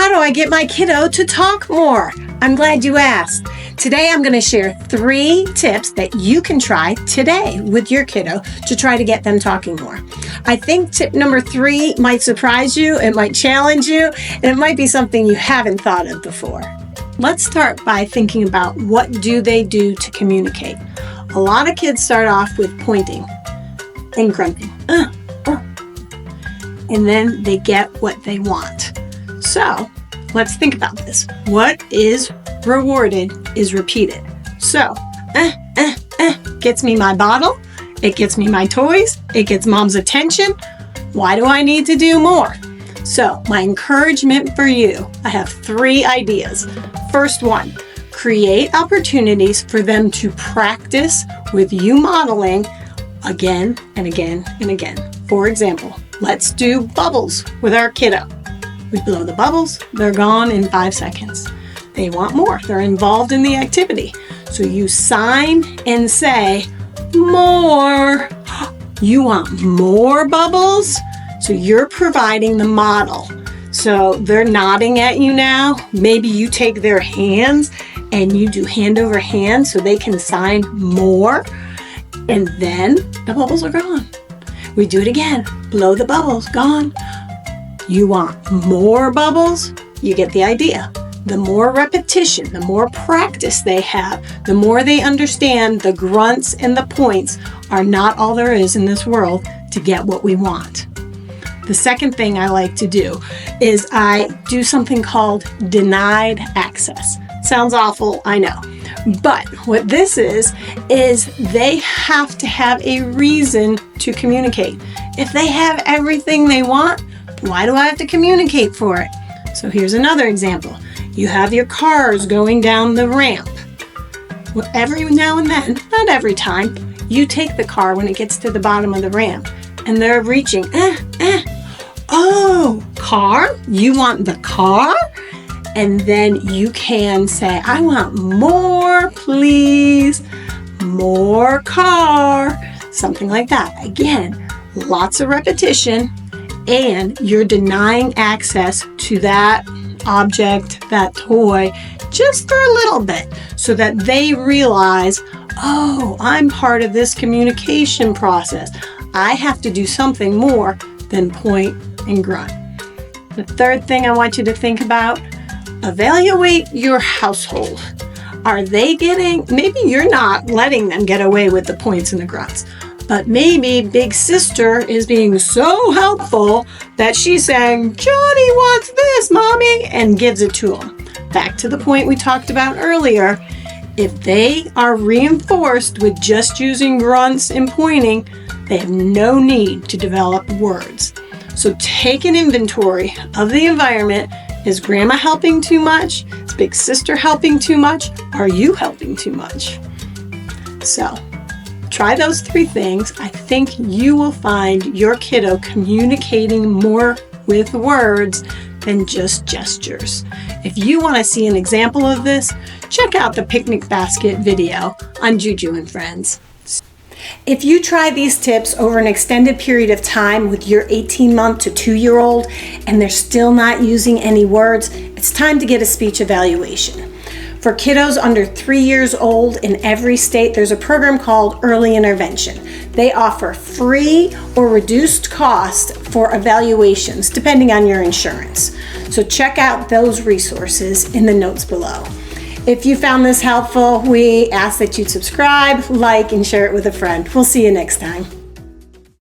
How do I get my kiddo to talk more? I'm glad you asked. Today I'm going to share 3 tips that you can try today with your kiddo to try to get them talking more. I think tip number 3 might surprise you, it might challenge you, and it might be something you haven't thought of before. Let's start by thinking about what do they do to communicate. A lot of kids start off with pointing and grunting. And then they get what they want. So let's think about this. What is rewarded is repeated. So, gets me my bottle, it gets me my toys, it gets mom's attention. Why do I need to do more? So my encouragement for you, I have 3 ideas. First one, create opportunities for them to practice with you modeling again and again and again. For example, let's do bubbles with our kiddo. We blow the bubbles, they're gone in 5 seconds. They want more, they're involved in the activity. So you sign and say, more. You want more bubbles? So you're providing the model. So they're nodding at you now. Maybe you take their hands and you do hand over hand so they can sign more. And then the bubbles are gone. We do it again. Blow the bubbles, gone. You want more bubbles? You get the idea. The more repetition, the more practice they have, the more they understand the grunts and the points are not all there is in this world to get what we want. The second thing I like to do is I do something called denied access. Sounds awful, I know. But what this is they have to have a reason to communicate. If they have everything they want, why do I have to communicate for it? So here's another example. You have your cars going down the ramp. Well, every now and then, not every time, you take the car when it gets to the bottom of the ramp and they're reaching, oh, car? You want the car? And then you can say, I want more, please. More car. Something like that. Again, lots of repetition, and you're denying access to that object, that toy, just for a little bit so that they realize, oh, I'm part of this communication process. I have to do something more than point and grunt. The third thing I want you to think about, evaluate your household. Are they getting, maybe you're not letting them get away with the points and the grunts, but maybe big sister is being so helpful that she's saying, Johnny wants this, mommy, and gives it to him. Back to the point we talked about earlier, if they are reinforced with just using grunts and pointing, they have no need to develop words. So take an inventory of the environment. Is grandma helping too much? Is big sister helping too much? Are you helping too much? So try those 3 things. I think you will find your kiddo communicating more with words than just gestures. If you want to see an example of this, check out the picnic basket video on JuJu and Friends. If you try these tips over an extended period of time with your 18-month to 2-year-old and they're still not using any words, it's time to get a speech evaluation. For kiddos under 3 years old in every state, there's a program called Early Intervention. They offer free or reduced cost for evaluations depending on your insurance. So check out those resources in the notes below. If you found this helpful, we ask that you subscribe, like, and share it with a friend. We'll see you next time.